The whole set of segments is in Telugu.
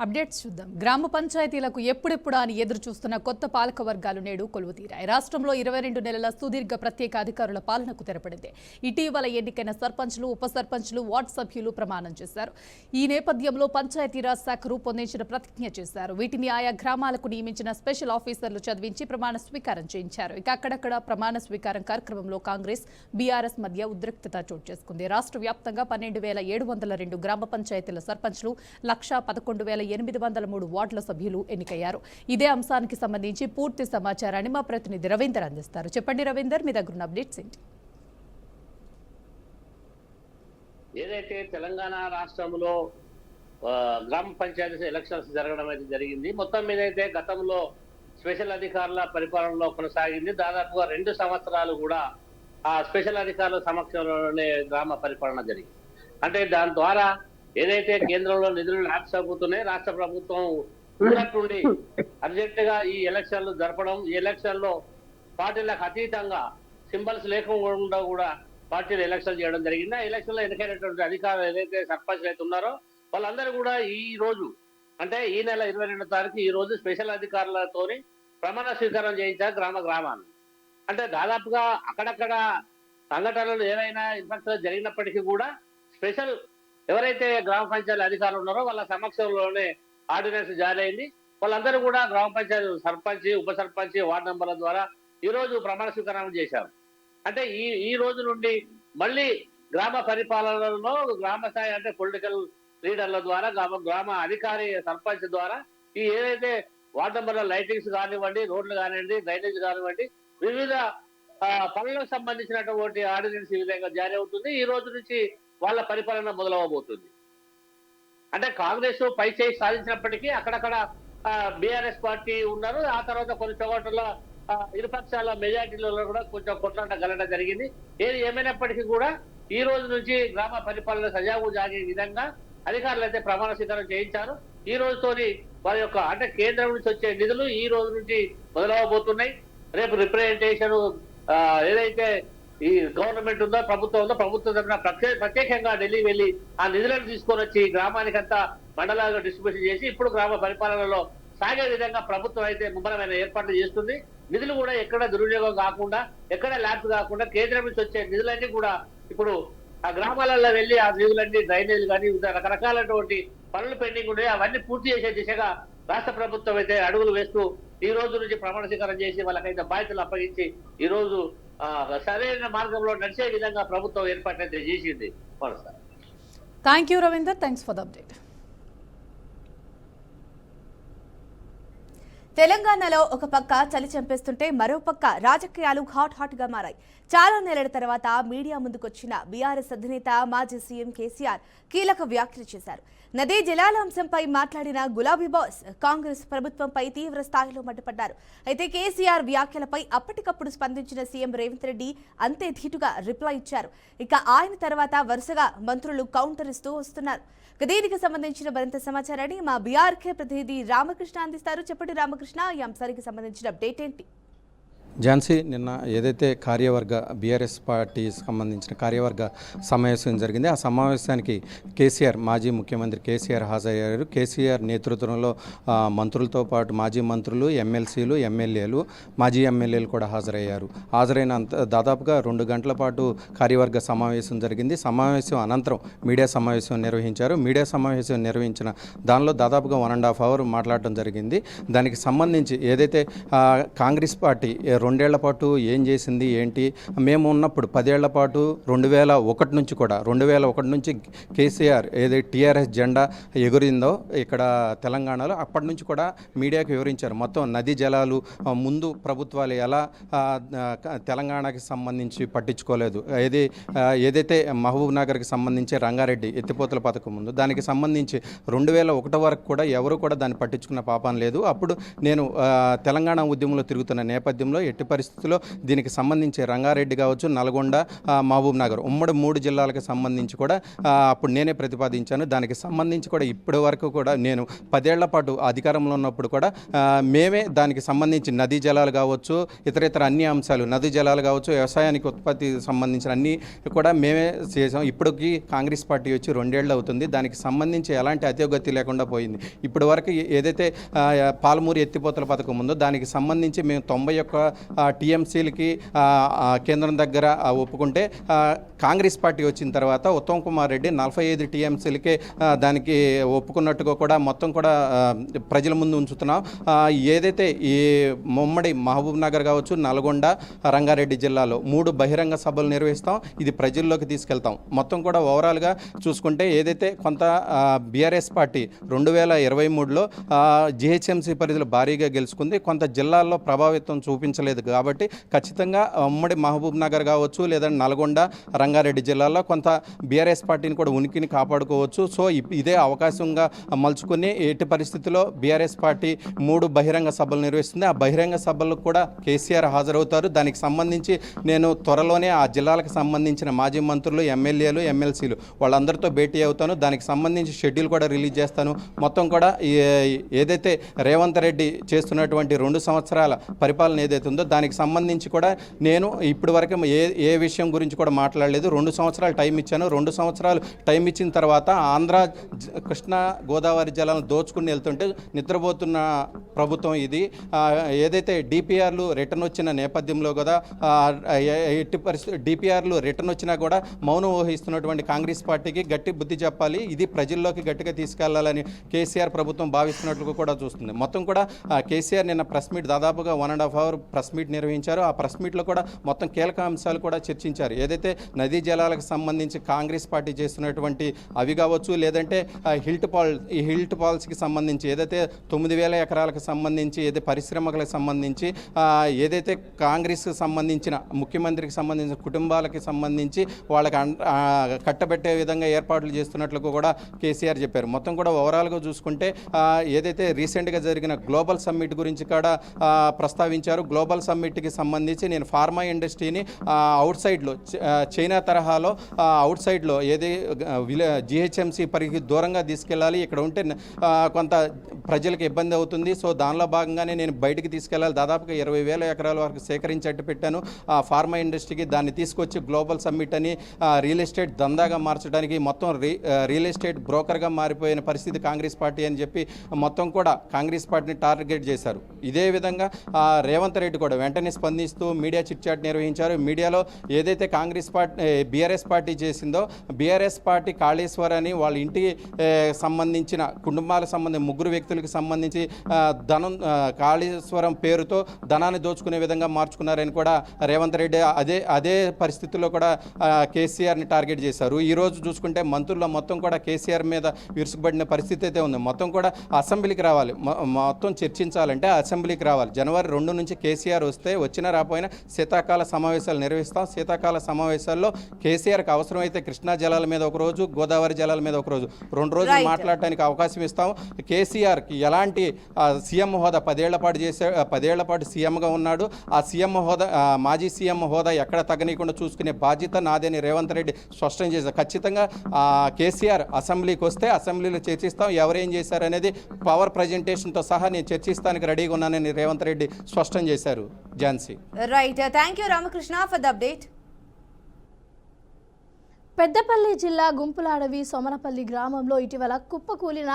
అప్డేట్స్ చూద్దాం. గ్రామ పంచాయతీలకు ఎప్పుడెప్పుడా అని ఎదురు చూస్తున్న కొత్త పాలక వర్గాలు నేడు కొలువుతీరాయి. రాష్ట్రంలో 22 నెలల సుదీర్ఘ ప్రత్యేక అధికారుల పాలనకు తెరపడింది. ఇటీవల ఎన్నికైన సర్పంచ్లు, ఉప సర్పంచ్లు, వార్డు సభ్యులు ప్రమాణం చేశారు. ఈ నేపథ్యంలో పంచాయతీరాజ్ శాఖ రూపొందించిన ప్రతిజ్ఞ చేశారు. వీటిని ఆయా గ్రామాలకు నియమించిన స్పెషల్ ఆఫీసర్లు చదివించి ప్రమాణ స్వీకారం చేయించారు. ఇక అక్కడక్కడ ప్రమాణ స్వీకారం కార్యక్రమంలో కాంగ్రెస్, బీఆర్ఎస్ మధ్య ఉద్రిక్తత చోటు చేసుకుంది. రాష్ట్ర వ్యాప్తంగా 12,702 గ్రామ పంచాయతీల సర్పంచ్లు, 1,11,803 వార్డుల సభ్యులు ఎన్నికయ్యారు. ఇదే అంశానికి సంబంధించి పూర్తి సమాచారాన్ని మా ప్రతినిధి రవీందర్ అందిస్తారు. చెప్పండి రవీందర్, మీ దగ్గర ఉన్న అప్డేట్స్ ఏంటి? ఏదైతే తెలంగాణ రాష్ట్రంలో గ్రామ పంచాయతీ ఎలక్షన్స్ జరగడం అయితే జరిగింది. మొత్తం మీద అయితే గతంలో స్పెషల్ అధికారుల పరిపాలనలో కొనసాగింది. దాదాపుగా 2 సంవత్సరాలు కూడా ఆ స్పెషల్ అధికారుల సమక్షంలోనే గ్రామ పరిపాలన జరిగింది. అంటే దాని ద్వారా ఏదైతే కేంద్రంలో నిధులు ల్యాప్స్ అవుతున్నాయి, రాష్ట్ర ప్రభుత్వం ఉన్నట్టుండి అర్జెంటుగా ఈ ఎలక్షన్లు జరపడం, ఈ ఎలక్షన్ లో పార్టీలకు అతీతంగా సింబల్స్ లేకుండా కూడా పార్టీలు ఎలక్షన్ చేయడం జరిగింది. ఆ ఎలక్షన్ లో ఎన్నికైనటువంటి అధికారులు ఏదైతే సర్పంచ్లు అయితే ఉన్నారో వాళ్ళందరూ కూడా ఈ రోజు అంటే ఈ నెల 22వ తారీఖు ఈ రోజు స్పెషల్ అధికారులతోని ప్రమాణ స్వీకారం చేయించారు గ్రామాన్ని. అంటే దాదాపుగా అక్కడక్కడ సంఘటనలు ఏవైనా ఇన్ఫెక్షన్ జరిగినప్పటికీ కూడా స్పెషల్ ఎవరైతే గ్రామ పంచాయతీ అధికారులు ఉన్నారో వాళ్ళ సమక్షంలోనే ఆర్డినెన్స్ జారీ అయింది. వాళ్ళందరూ కూడా గ్రామ పంచాయతీ సర్పంచ్, ఉప సర్పంచ్, వార్డు మెంబర్ల ద్వారా ఈ రోజు ప్రమాణ స్వీకారం చేశారు. అంటే ఈ రోజు నుండి మళ్ళీ గ్రామ పరిపాలనలో గ్రామ స్థాయి అంటే పొలిటికల్ లీడర్ల ద్వారా గ్రామ అధికారి సర్పంచ్ ద్వారా ఈ ఏదైతే వార్డు మెంబర్ల లైటింగ్స్ కానివ్వండి, రోడ్లు కానివ్వండి, డ్రైనేజ్ కానివ్వండి, వివిధ పనులకు సంబంధించినటువంటి ఆర్డినెన్స్ ఈ విధంగా జారీ అవుతుంది. ఈ రోజు నుంచి వాళ్ళ పరిపాలన మొదలవబోతుంది. అంటే కాంగ్రెస్ పై చేయి సాధించినప్పటికీ అక్కడక్కడ బీఆర్ఎస్ పార్టీ ఉన్నారు. ఆ తర్వాత కొన్ని చోట్ల ఇరుపక్షాల మెజార్టీలలో కూడా కొంచెం కొట్లాట గలట జరిగింది. ఏది ఏమైనప్పటికీ కూడా ఈ రోజు నుంచి గ్రామ పరిపాలన సజావు జాగే విధంగా అధికారులు అయితే ప్రమాణ స్వీకారం చేయించారు. ఈ రోజుతోని వారి యొక్క అంటే కేంద్రం నుంచి వచ్చే నిధులు ఈ రోజు నుంచి మొదలవబోతున్నాయి. రేపు రిప్రజెంటేషన్ ఏదైతే ఈ గవర్నమెంట్ ఉందో, ప్రభుత్వం ఉందో, ప్రభుత్వం తరఫున ప్రత్యేకంగా ఢిల్లీ వెళ్ళి ఆ నిధులను తీసుకొని వచ్చి గ్రామానికంతా మండలాలుగా డిస్ట్రిబ్యూషన్ చేసి ఇప్పుడు గ్రామ పరిపాలనలో సాగే విధంగా ప్రభుత్వం అయితే ముమ్మరమైన ఏర్పాట్లు చేస్తుంది. నిధులు కూడా ఎక్కడ దుర్వినియోగం కాకుండా, ఎక్కడ ల్యాబ్స్ కాకుండా కేంద్రం నుంచి వచ్చే నిధులన్నీ కూడా ఇప్పుడు ఆ గ్రామాలలో వెళ్ళి ఆ నిధులన్నీ డ్రైనేజ్ కానీ రకరకాలటువంటి పనులు పెండింగ్ ఉన్నాయి. అవన్నీ పూర్తి చేసే దిశగా రాష్ట్ర ప్రభుత్వం అయితే అడుగులు వేస్తూ ఈ రోజు నుంచి ప్రమాణ స్వీకారం చేసి వాళ్ళకైతే బాధ్యతలు అప్పగించి ఈ రోజు సరైన మార్గంలో నడిచే విధంగా ప్రభుత్వం ఏర్పాటు అయితే చేసింది. Thank you Ravinder, thanks for the update. తెలంగాణలో ఒక పక్క చలి చంపేస్తుంటే మరో పక్క రాజకీయాలు హాట్ గా మారాయి. చాలా నెలల తర్వాత మీడియా ముందుకొచ్చిన బీఆర్ఎస్ అధినేత మాజీ సీఎం కేసీఆర్ కీలక వ్యాఖ్యలు చేశారు. నదీ జలాల అంశంపై మాట్లాడిన గులాబీ బాస్ కాంగ్రెస్ ప్రభుత్వంపై తీవ్ర స్థాయిలో మండిపడ్డారు. అయితే కేసీఆర్ వ్యాఖ్యలపై అప్పటికప్పుడు స్పందించిన సీఎం రేవంత్ రెడ్డి అంతే ధీటుగా రిప్లై ఇచ్చారు. ఇక ఆయన తర్వాత వరుసగా మంత్రులు కౌంటర్ ఇస్తూ వస్తున్నారు. దీనికి సంబంధించిన మరింత సమాచారాన్ని మా బీఆర్కే ప్రతినిధి రామకృష్ణ అందిస్తారు. చెప్పండి రామకృష్ణ, ఈ అంశానికి సంబంధించిన అప్డేట్ ఏంటి? ఝాన్సీ, నిన్న ఏదైతే కార్యవర్గ బీఆర్ఎస్ పార్టీ సంబంధించిన కార్యవర్గ సమావేశం జరిగింది, ఆ సమావేశానికి మాజీ ముఖ్యమంత్రి కేసీఆర్ హాజరయ్యారు. కేసీఆర్ నేతృత్వంలో మంత్రులతో పాటు మాజీ మంత్రులు, ఎమ్మెల్సీలు, ఎమ్మెల్యేలు, మాజీ ఎమ్మెల్యేలు కూడా హాజరైన దాదాపుగా 2 గంటల పాటు కార్యవర్గ సమావేశం జరిగింది. సమావేశం అనంతరం మీడియా సమావేశం నిర్వహించారు. మీడియా సమావేశం నిర్వహించిన దానిలో దాదాపుగా 1.5 అవర్ మాట్లాడటం జరిగింది. దానికి సంబంధించి ఏదైతే కాంగ్రెస్ పార్టీ 2 ఏళ్ల పాటు ఏం చేసింది ఏంటి, మేము ఉన్నప్పుడు 10 ఏళ్ల పాటు 2001 నుంచి కేసీఆర్ ఏదైతే టీఆర్ఎస్ జెండా ఎగురిందో ఇక్కడ తెలంగాణలో అప్పటి నుంచి కూడా మీడియాకు వివరించారు. మొత్తం నదీ జలాలు ముందు ప్రభుత్వాలు ఎలా తెలంగాణకి సంబంధించి పట్టించుకోలేదు, ఏదైతే మహబూబ్ నగర్కి సంబంధించి రంగారెడ్డి ఎత్తిపోతల పథకం ముందు దానికి సంబంధించి 2001 వరకు కూడా ఎవరు కూడా దాన్ని పట్టించుకున్న పాపం లేదు. అప్పుడు నేను తెలంగాణ ఉద్యమంలో తిరుగుతున్న నేపథ్యంలో ఎట్టి పరిస్థితుల్లో దీనికి సంబంధించి రంగారెడ్డి కావచ్చు, నల్గొండ, మహబూబ్ నగర్ ఉమ్మడి 3 జిల్లాలకు సంబంధించి కూడా అప్పుడు నేనే ప్రతిపాదించాను. దానికి సంబంధించి కూడా ఇప్పటి వరకు కూడా నేను 10 ఏళ్ల పాటు అధికారంలో ఉన్నప్పుడు కూడా మేమే దానికి సంబంధించి నదీ జలాలు కావచ్చు, ఇతర అన్ని అంశాలు, నదీ జలాలు కావచ్చు, వ్యవసాయానికి ఉత్పత్తి సంబంధించిన అన్నీ కూడా మేమే చేసాం. ఇప్పటికి కాంగ్రెస్ పార్టీ వచ్చి 2 ఏళ్ళు అవుతుంది. దానికి సంబంధించి ఎలాంటి అత్యోగతి లేకుండా పోయింది. ఇప్పటి వరకు ఏదైతే పాలమూరు ఎత్తిపోతల పథకం ఉందో దానికి సంబంధించి మేము 91 టీఎంసీలకి కేంద్రం దగ్గర ఒప్పుకుంటే కాంగ్రెస్ పార్టీ వచ్చిన తర్వాత ఉత్తమ్ కుమార్ రెడ్డి 45 టీఎంసీలకే దానికి ఒప్పుకున్నట్టుగా కూడా మొత్తం కూడా ప్రజల ముందు ఉంచుతున్నాం. ఏదైతే ఈ ఉమ్మడి మహబూబ్ నగర్ కావచ్చు, నల్గొండ, రంగారెడ్డి జిల్లాలో 3 బహిరంగ సభలు నిర్వహిస్తాం. ఇది ప్రజల్లోకి తీసుకెళ్తాం. మొత్తం కూడా ఓవరాల్గా చూసుకుంటే ఏదైతే కొంత బీఆర్ఎస్ పార్టీ 2023లో జిహెచ్ఎంసీ పరిధిలో భారీగా గెలుచుకుంది. కొంత జిల్లాల్లో ప్రభావితం చూపించలేదు కాబట్టి ఖచ్చితంగా ఉమ్మడి మహబూబ్ నగర్ కావచ్చు లేదా నల్గొండ, రంగారెడ్డి జిల్లాలో కొంత బీఆర్ఎస్ పార్టీని కూడా ఉనికిని కాపాడుకోవచ్చు. సో ఇదే అవకాశంగా మలుచుకుని ఎట్టి పరిస్థితుల్లో బీఆర్ఎస్ పార్టీ 3 బహిరంగ సభలు నిర్వహిస్తుంది. ఆ బహిరంగ సభలకు కూడా కేసీఆర్ హాజరవుతారు. దానికి సంబంధించి నేను త్వరలోనే ఆ జిల్లాలకు సంబంధించిన మాజీ మంత్రులు, ఎమ్మెల్యేలు, ఎమ్మెల్సీలు వాళ్ళందరితో భేటీ అవుతాను. దానికి సంబంధించి షెడ్యూల్ కూడా రిలీజ్ చేస్తాను. మొత్తం కూడా ఏదైతే రేవంత్ రెడ్డి చేస్తున్నటువంటి 2 సంవత్సరాల పరిపాలన ఏదైతే ఉందో దానికి సంబంధించి కూడా నేను ఇప్పటి వరకు ఏ విషయం గురించి కూడా మాట్లాడలేదు. 2 సంవత్సరాలు టైం ఇచ్చాను. 2 సంవత్సరాలు టైం ఇచ్చిన తర్వాత ఆంధ్ర, కృష్ణా, గోదావరి జలాలను దోచుకుని వెళ్తుంటే నిద్రపోతున్న ప్రభుత్వం ఇది. ఏదైతే డిపిఆర్లు రిటర్న్ వచ్చిన నేపథ్యంలో కదా ఎట్టి పరిస్థితి డిపిఆర్లు రిటర్న్ వచ్చినా కూడా మౌనం వహిస్తున్నటువంటి కాంగ్రెస్ పార్టీకి గట్టి బుద్ధి చెప్పాలి. ఇది ప్రజల్లోకి గట్టిగా తీసుకెళ్లాలని కేసీఆర్ ప్రభుత్వం భావిస్తున్నట్లు కూడా చూస్తుంది. మొత్తం కూడా కేసీఆర్ నిన్న ప్రెస్ మీట్ దాదాపుగా 1.5 అవర్ ప్రెస్ మీట్ నిర్వహించారు. ఆ ప్రెస్ మీట్లో కూడా మొత్తం కీలక అంశాలు కూడా చర్చించారు. ఏదైతే నదీ జలాలకు సంబంధించి కాంగ్రెస్ పార్టీ చేస్తున్నటువంటి అవి కావచ్చు, లేదంటే హిల్ట్ పాల్స్కి సంబంధించి ఏదైతే 9,000 ఎకరాలకు సంబంధించి ఏదైతే పరిశ్రమలకు సంబంధించి ఏదైతే కాంగ్రెస్ సంబంధించిన ముఖ్యమంత్రికి సంబంధించిన కుటుంబాలకి సంబంధించి వాళ్ళకి కట్టబెట్టే విధంగా ఏర్పాట్లు చేస్తున్నట్లు కూడా కేసీఆర్ చెప్పారు. మొత్తం కూడా ఓవరాల్గా చూసుకుంటే ఏదైతే రీసెంట్గా జరిగిన గ్లోబల్ సమ్మిట్ గురించి కూడా ప్రస్తావించారు. గ్లోబల్ సమ్మిట్కి సంబంధించి నేను ఫార్మా ఇండస్ట్రీని అవుట్ సైడ్లో చైనా తరహాలో అవుట్ సైడ్లో జిహెచ్ఎంసీ పరిధికి దూరంగా తీసుకెళ్ళాలి. ఇక్కడ ఉంటే కొంత ప్రజలకు ఇబ్బంది అవుతుంది. సో దానిలో భాగంగానే నేను బయటికి తీసుకెళ్ళాలి. దాదాపుగా 20,000 ఎకరాల వరకు సేకరించేట్టు పెట్టాను. ఫార్మా ఇండస్ట్రీకి దాన్ని తీసుకొచ్చి గ్లోబల్ సమ్మిట్ అని రియల్ ఎస్టేట్ దందాగా మార్చడానికి మొత్తం రియల్ ఎస్టేట్ బ్రోకర్గా మారిపోయిన పరిస్థితి కాంగ్రెస్ పార్టీ అని చెప్పి మొత్తం కూడా కాంగ్రెస్ పార్టీని టార్గెట్ చేశారు. ఇదే విధంగా రేవంత్ రెడ్డి కూడా వెంటనే స్పందిస్తూ మీడియా చిట్ చాట్ నిర్వహించారు. మీడియాలో ఏదైతే కాంగ్రెస్ పార్టీ బీఆర్ఎస్ పార్టీ చేసిందో బీఆర్ఎస్ పార్టీ కాళేశ్వర్ అని వాళ్ళ ఇంటికి సంబంధించిన కుటుంబాలకు సంబంధించి 3 వ్యక్తులకు సంబంధించి కాళేశ్వరం పేరుతో ధనాన్ని దోచుకునే విధంగా మార్చుకున్నారని కూడా రేవంత్ రెడ్డి అదే పరిస్థితుల్లో కూడా కేసీఆర్ని టార్గెట్ చేశారు. ఈరోజు చూసుకుంటే మంత్రుల్లో మొత్తం కూడా కేసీఆర్ మీద విరుసుకుపడిన పరిస్థితి అయితే ఉంది. మొత్తం కూడా అసెంబ్లీకి రావాలి, మొత్తం చర్చించాలంటే అసెంబ్లీకి రావాలి. జనవరి 2 నుంచి కేసీఆర్ వచ్చినా రాపోయినా శీతాకాల సమావేశాలు నిర్వహిస్తాం. శీతాకాల సమావేశాల్లో కేసీఆర్కి అవసరమైతే కృష్ణా జలాల మీద ఒక రోజు, గోదావరి జలాల మీద ఒక రోజు, 2 రోజులు మాట్లాడటానికి అవకాశం ఇస్తాం. కేసీఆర్కి ఎలాంటి సీఎం హోదా 10 ఏళ్ల పాటు 10 ఏళ్ల పాటు సీఎంగా ఉన్నాడు. ఆ సీఎం హోదా, మాజీ సీఎం హోదా ఎక్కడ తగ్గనీయకుండా చూసుకునే బాధ్యత నాదని రేవంత్ రెడ్డి స్పష్టం చేశారు. ఖచ్చితంగా కేసీఆర్ అసెంబ్లీకి వస్తే అసెంబ్లీలో చర్చిస్తాం. ఎవరేం చేశారనేది పవర్ ప్రజెంటేషన్తో సహా నేను చర్చిస్తానికి రెడీగా ఉన్నానని రేవంత్ రెడ్డి స్పష్టం చేశారు. Jhansi. Right, thank you Ramakrishna for the update. Peddapalli జిల్లా గుంపులాడవి సోమనపల్లి గ్రామంలో ఇటీవల కుప్పకూలిన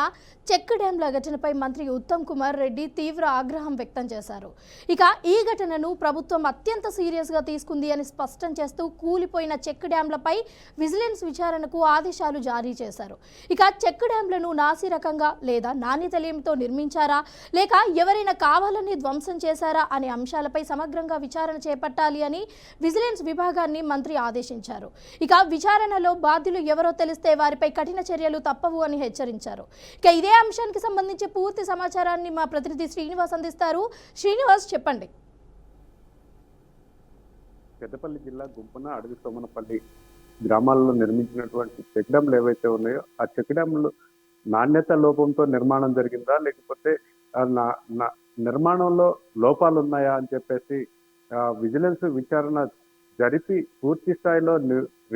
చెక్ డ్యాంల ఘటనపై మంత్రి ఉత్తమ్ కుమార్ రెడ్డి తీవ్ర ఆగ్రహం వ్యక్తం చేశారు. ఇక ఈ ఘటనను ప్రభుత్వం అత్యంత సీరియస్గా తీసుకుంది అని స్పష్టం చేస్తూ కూలిపోయిన చెక్ డ్యాంలపై విజిలెన్స్ విచారణకు ఆదేశాలు జారీ చేశారు. ఇక చెక్ డ్యాంలను నాసిరకంగా లేదా నాణ్యత లేమితో నిర్మించారా లేక ఎవరైనా కావాలని ధ్వంసం చేశారా అనే అంశాలపై సమగ్రంగా విచారణ చేపట్టాలి అని విజిలెన్స్ విభాగాన్ని మంత్రి ఆదేశించారు. ఇక విచారణలో బాధ్యులు ఎవరో తెలిస్తే వారిపై కఠిన చర్యలు తప్పవు అని హెచ్చరించారు. ఇక ఇదే అంశానికి సంబంధించి పూర్తి సమాచారాన్ని మా ప్రతినిధి శ్రీనివాస్ అందిస్తారు. శ్రీనివాస్, చెప్పండి. పెద్దపల్లి జిల్లా గుంపున అడవి సోమనపల్లి గ్రామాల్లో నిర్మించినటువంటి చెక్ డ్యాంలు ఏవైతే ఉన్నాయో ఆ చెక్ డ్యాంలు నాణ్యత లోపంతో నిర్మాణం జరిగిందా లేకపోతే నిర్మాణంలో లోపాలు ఉన్నాయా అని చెప్పేసి విజిలెన్స్ విచారణ జరిపి పూర్తి స్థాయిలో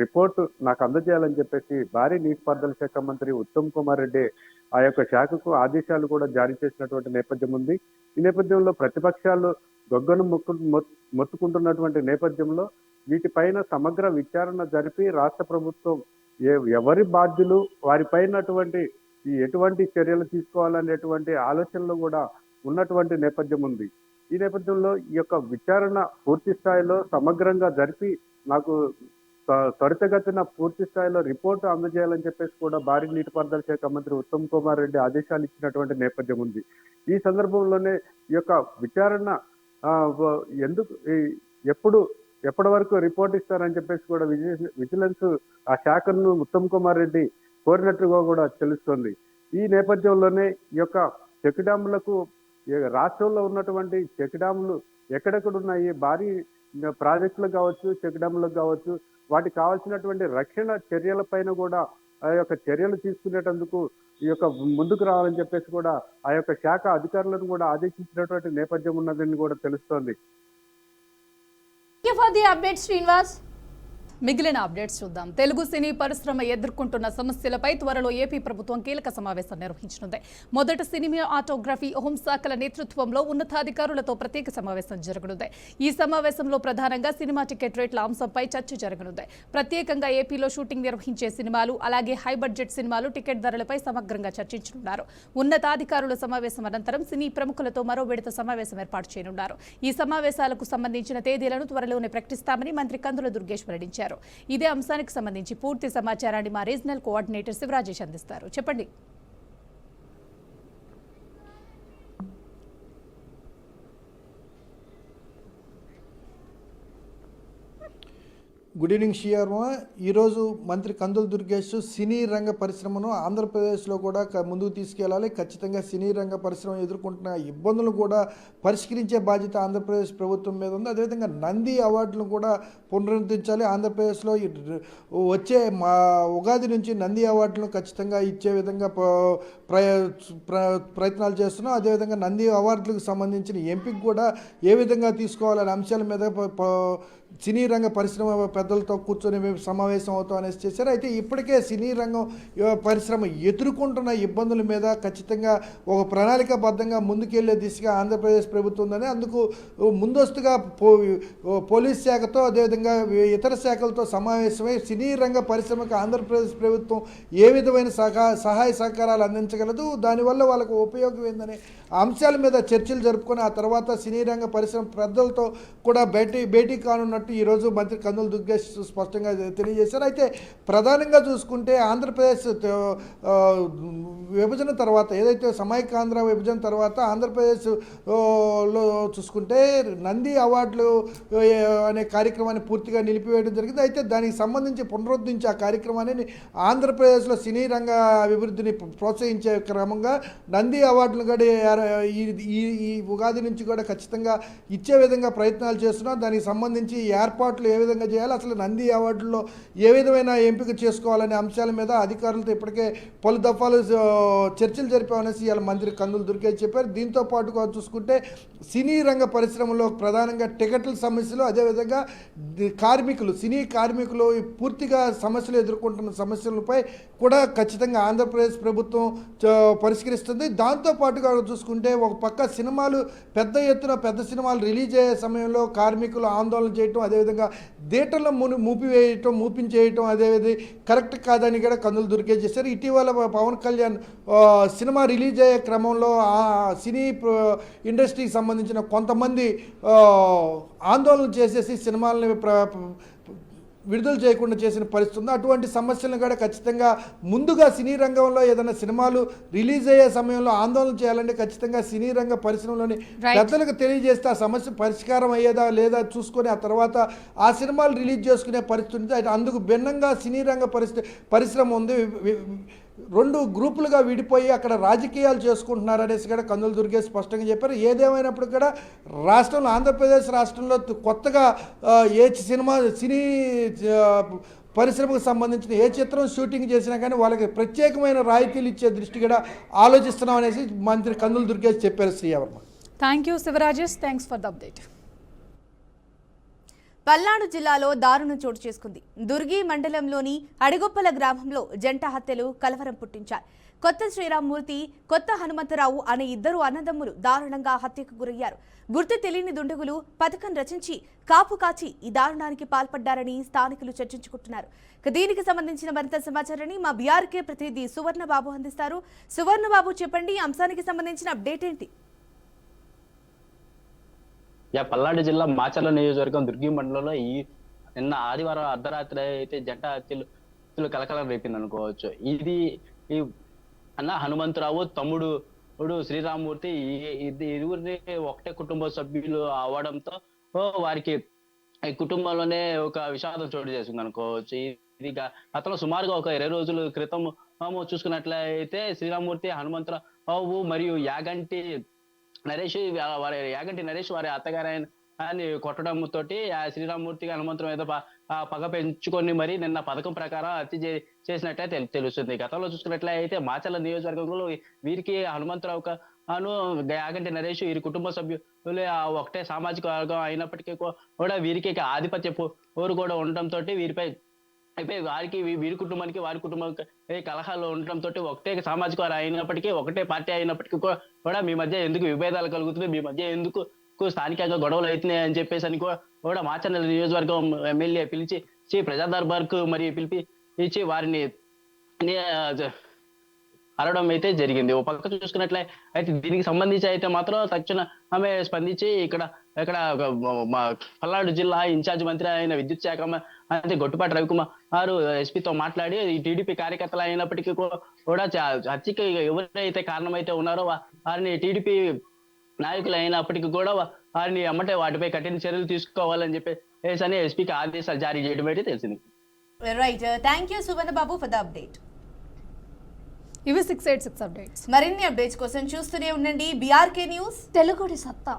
రిపోర్టు నాకు అందజేయాలని చెప్పేసి భారీ నీటిపారుదల శాఖ మంత్రి ఉత్తమ్ కుమార్ రెడ్డి ఆ యొక్క శాఖకు ఆదేశాలు కూడా జారీ చేసినటువంటి నేపథ్యం ఉంది. ఈ నేపథ్యంలో ప్రతిపక్షాలు గొగ్గను మొత్తుకుంటున్నటువంటి నేపథ్యంలో వీటిపైన సమగ్ర విచారణ జరిపి రాష్ట్ర ప్రభుత్వం ఎవరి బాధ్యులు వారిపైనటువంటి ఎటువంటి చర్యలు తీసుకోవాలనేటువంటి ఆలోచనలు కూడా ఉన్నటువంటి నేపథ్యం ఉంది. ఈ నేపథ్యంలో ఈ యొక్క విచారణ పూర్తి స్థాయిలో సమగ్రంగా జరిపి నాకు త్వరితగతిన పూర్తి స్థాయిలో రిపోర్టు అందజేయాలని చెప్పేసి కూడా భారీ నీటిపారుదల శాఖ మంత్రి ఉత్తమ్ కుమార్ రెడ్డి ఆదేశాలు ఇచ్చినటువంటి నేపథ్యం ఉంది. ఈ సందర్భంలోనే ఈ యొక్క విచారణ ఎప్పటి వరకు రిపోర్ట్ ఇస్తారని చెప్పేసి కూడా విజిలెన్స్ ఆ శాఖను ఉత్తమ్ కుమార్ రెడ్డి కోరినట్టుగా కూడా తెలుస్తుంది. ఈ నేపథ్యంలోనే ఈ యొక్క చెక్ డ్యాములకు రాష్ట్రంలో ఉన్నటువంటి చెక్ డ్యాములు ఎక్కడెక్కడ ఉన్నాయి, భారీ ప్రాజెక్టులకు కావచ్చు, చెక్ డ్యాములకు కావచ్చు, వాటికి కావాల్సినటువంటి రక్షణ చర్యలపైన కూడా ఆ యొక్క చర్యలు తీసుకునేటందుకు ఈ యొక్క ముందుకు రావాలని చెప్పేసి కూడా ఆ యొక్క శాఖ అధికారులను కూడా ఆదేశించినటువంటి నేపథ్యం ఉన్నదని కూడా తెలుస్తోంది. For the update Srinivas. మిగిలిన అప్డేట్స్ చూద్దాం. తెలుగు సినీ పరిశ్రమ ఎదుర్కొంటున్న సమస్యలపై త్వరలో ఏపీ ప్రభుత్వం కీలక సమావేశం నిర్వహించనుంది. మొదట సినిమాటోగ్రఫీ, హోంశాఖల నేతృత్వంలో ఉన్నతాధికారులతో ప్రత్యేక సమావేశం జరగనుంది. ఈ సమావేశంలో ప్రధానంగా సినిమా టికెట్ రేట్ల అంశంపై చర్చ జరగనుంది. ప్రత్యేకంగా ఏపీలో షూటింగ్ నిర్వహించే సినిమాలు, అలాగే హై బడ్జెట్ సినిమాలు టికెట్ ధరలపై సమగ్రంగా చర్చించనున్నారు. ఉన్నతాధికారుల సమావేశం అనంతరం సినీ ప్రముఖులతో మరో విడత సమావేశం ఏర్పాటు చేయనున్నారు. ఈ సమావేశాలకు సంబంధించిన తేదీలను త్వరలోనే ప్రకటిస్తామని మంత్రి కందుల దుర్గేష్ వెల్లడించారు. ఇదే అంశానికి సంబంధించి పూర్తి సమాచారాన్ని మా రీజనల్ కోఆర్డినేటర్ శివరాజేష్ అందిస్తారు. చెప్పండి. Good evening Srivarma. ఈరోజు మంత్రి కందుల దుర్గేష్ సినీ రంగ పరిశ్రమను ఆంధ్రప్రదేశ్లో కూడా ముందుకు తీసుకెళ్లాలి, ఖచ్చితంగా సినీ రంగ పరిశ్రమ ఎదుర్కొంటున్న ఇబ్బందులు కూడా పరిష్కరించే బాధ్యత ఆంధ్రప్రదేశ్ ప్రభుత్వం మీద ఉంది. అదేవిధంగా నంది అవార్డులను కూడా పునరుద్ధరించాలి. ఆంధ్రప్రదేశ్లో వచ్చే ఉగాది నుంచి నంది అవార్డులను ఖచ్చితంగా ఇచ్చే విధంగా ప్రయత్నాలు చేస్తున్నాం. అదేవిధంగా నంది అవార్డులకు సంబంధించిన ఎంపిక కూడా ఏ విధంగా తీసుకోవాలనే అంశాల మీద సినీ రంగ పరిశ్రమ పెద్దలతో కూర్చొని మేము సమావేశం అవుతాం అనేసి చేశారు. అయితే ఇప్పటికే సినీ రంగం పరిశ్రమ ఎదుర్కొంటున్న ఇబ్బందుల మీద ఖచ్చితంగా ఒక ప్రణాళికాబద్ధంగా ముందుకెళ్లే దిశగా ఆంధ్రప్రదేశ్ ప్రభుత్వం ఉందని, అందుకు ముందస్తుగా పోలీస్ శాఖతో అదేవిధంగా ఇతర శాఖలతో సమావేశమై సినీ రంగ పరిశ్రమకు ఆంధ్రప్రదేశ్ ప్రభుత్వం ఏ విధమైన సహాయ సహకారాలు అందించగలదు, దానివల్ల వాళ్ళకు ఉపయోగం ఏందనే అంశాల మీద చర్చలు జరుపుకొని ఆ తర్వాత సినీ రంగ పరిశ్రమ పెద్దలతో కూడా భేటీ కానున్నట్టు ఈరోజు మంత్రి కందుల దుర్గేష్ స్పష్టంగా తెలియజేశారు. అయితే ప్రధానంగా చూసుకుంటే ఆంధ్రప్రదేశ్ విభజన తర్వాత, ఏదైతే సమైకాంధ్ర విభజన తర్వాత ఆంధ్రప్రదేశ్లో చూసుకుంటే నంది అవార్డులు అనే కార్యక్రమాన్ని పూర్తిగా నిలిపివేయడం జరిగింది. అయితే దానికి సంబంధించి పునరుద్ధరించి ఆ కార్యక్రమాన్ని ఆంధ్రప్రదేశ్లో సినీ రంగ అభివృద్ధిని ప్రోత్సహించే క్రమంగా నంది అవార్డులు కూడా ఈ ఉగాది నుంచి కూడా ఖచ్చితంగా ఇచ్చే విధంగా ప్రయత్నాలు చేస్తున్నాం. దానికి సంబంధించి ఏర్పాట్లు ఏ విధంగా చేయాలి, అసలు నంది అవార్డుల్లో ఏ విధమైన ఎంపిక చేసుకోవాలనే అంశాల మీద అధికారులతో ఇప్పటికే పలు దఫాలు చర్చలు జరిపామనేసి ఇవాళ మంత్రి కందుల దుర్గేష్ చెప్పారు. దీంతో పాటుగా చూసుకుంటే సినీ రంగ పరిశ్రమలో ప్రధానంగా టికెట్ల సమస్యలు, అదేవిధంగా సినీ కార్మికులు పూర్తిగా సమస్యలు ఎదుర్కొంటున్న సమస్యలపై కూడా ఖచ్చితంగా ఆంధ్రప్రదేశ్ ప్రభుత్వం పరిష్కరిస్తుంది. దాంతో పాటుగా చూసుకుంటే ఒక పక్క పెద్ద ఎత్తున సినిమాలు రిలీజ్ అయ్యే సమయంలో కార్మికులు ఆందోళన చేయటం, అదేవిధంగా థియేటర్లో మూపించేయటం అదేవిధంగా కరెక్ట్ కాదని కూడా కందులు దుర్గేష్ చేశారు. ఇటీవల పవన్ కళ్యాణ్ సినిమా రిలీజ్ అయ్యే క్రమంలో సినీ ఇండస్ట్రీకి సంబంధించిన కొంతమంది ఆందోళన చేసేసి సినిమాలని విడుదల చేయకుండా చేసిన పరిస్థితి ఉంది. అటువంటి సమస్యలను కూడా ఖచ్చితంగా ముందుగా సినీ రంగంలో ఏదైనా సినిమాలు రిలీజ్ అయ్యే సమయంలో ఆందోళన చేయాలంటే ఖచ్చితంగా సినీ రంగ పరిశ్రమలోని పెద్దలకు తెలియజేస్తే ఆ సమస్య పరిష్కారం అయ్యేదా లేదా చూసుకొని ఆ తర్వాత ఆ సినిమాలు రిలీజ్ చేసుకునే పరిస్థితి ఉంది. అందుకు భిన్నంగా సినీ రంగ పరిశ్రమ ఉంది. రెండు గ్రూపులుగా విడిపోయి అక్కడ రాజకీయాలు చేసుకుంటున్నారు అనేసి కూడా కందుల దుర్గేష్ స్పష్టంగా చెప్పారు. ఏదేమైనప్పుడు కూడా రాష్ట్రంలో ఆంధ్రప్రదేశ్ రాష్ట్రంలో కొత్తగా సినీ పరిశ్రమకు సంబంధించిన ఏ చిత్రం షూటింగ్ చేసినా కానీ వాళ్ళకి ప్రత్యేకమైన రాయితీలు ఇచ్చే దృష్టి కూడా ఆలోచిస్తున్నాం అనేసి మంత్రి కందుల దుర్గేష్ చెప్పారు. Srivarma. Thank you Sivarajesh. Thanks for the update. Palnadu జిల్లాలో దారుణం చోటు చేసుకుంది. దుర్గి మండలంలోని అడిగొప్పల గ్రామంలో జంట హత్యలు కలవరం పుట్టించాయి. కొత్త శ్రీరామ్మూర్తి, కొత్త హనుమంతరావు అనే ఇద్దరు అన్నదమ్ములు దారుణంగా హత్యకు గురయ్యారు. గుర్తు తెలియని దుండగులు పథకం రచించి కాపు కాచి ఈ దారుణానికి పాల్పడ్డారని స్థానికులు చర్చించుకుంటున్నారు. దీనికి సంబంధించిన మరింత సమాచారాన్ని మా బీఆర్కే ప్రతినిధి సువర్ణబాబు అందిస్తారు. సువర్ణబాబు, చెప్పండి, అంశానికి సంబంధించిన అప్డేట్ ఏంటి? పల్నాడు జిల్లా మాచర్ల నియోజకవర్గం దుర్గి మండలంలో నిన్న ఆదివారం అర్ధరాత్రి అయితే జంట హత్యలు కలకలం రేపింది అనుకోవచ్చు. ఇది ఈ అన్న హనుమంతరావు, తమ్ముడు శ్రీరామ్మూర్తి ఇరువురిని ఒకటే కుటుంబ సభ్యులు అవడంతో వారికి ఈ కుటుంబంలోనే ఒక విషాదం చోటు చేసుకుంది అనుకోవచ్చు. ఇది అతను సుమారుగా ఒక 20 రోజుల క్రితం చూసుకున్నట్లయితే శ్రీరామ్మూర్తి, హనుమంతరావు మరియు యాగంటి నరేష్ వారి అత్తగారిని కొట్టడం తోటి ఆ శ్రీరామ్మూర్తికి హనుమంతరావు ఏదో పగ పెంచుకొని మరి నిన్న పథకం ప్రకారం హత్య చేసినట్లయితే తెలుస్తుంది. గతంలో చూసుకున్నట్లయితే మాచర్ల నియోజకవర్గంలో వీరికి హనుమంతరావు యాగంటి నరేష్ వీరి కుటుంబ సభ్యులు ఒకటే సామాజిక వర్గం అయినప్పటికీ కూడా వీరికి ఆధిపత్య పోరు కూడా ఉండటంతో వీరిపై వారికి వీరి కుటుంబానికి వారి కుటుంబానికి కలహాలు ఉండటంతో ఒకటే సామాజిక వారు అయినప్పటికీ ఒకటే పార్టీ అయినప్పటికీ కూడా మీ మధ్య ఎందుకు విభేదాలు కలుగుతున్నాయి, మీ మధ్య ఎందుకు స్థానికంగా గొడవలు అవుతున్నాయి అని చెప్పేసి అని కూడా మాచర్ల నియోజకవర్గం ఎమ్మెల్యే పిలిచి ప్రజా దర్బార్కు మరియు పిలిపించి వారిని అరవడం అయితే జరిగింది. ఓ పక్క చూసుకున్నట్లయితే దీనికి సంబంధించి అయితే మాత్రం తక్షణ ఆమె స్పందించి ఇక్కడ పల్నాడు జిల్లా ఇన్ఛార్జ్ మంత్రి అయిన విద్యుత్ శాఖ మంత్రి గొట్టుపాటి రవికుమార్ ఎస్పీతో మాట్లాడి ఈ టీడీపీ కార్యకర్తలు అయినప్పటికీ కూడా హత్యకి ఎవరైతే కారణమైతే ఉన్నారో వారిని టీడీపీ నాయకులు అయినప్పటికీ కూడా వారిని అమ్మటే వాటిపై కఠిన చర్యలు తీసుకోవాలని చెప్పేసి అని ఎస్పీకి ఆదేశాలు జారీ చేయడం అయితే తెలిసింది. Right, thank you Suvarnababu for the update. ఇవి 686 అప్డేట్స్. మరిన్ని అప్డేట్స్ కోసం చూస్తూనే ఉండండి బీఆర్కే న్యూస్, తెలుగుడి సత్తా.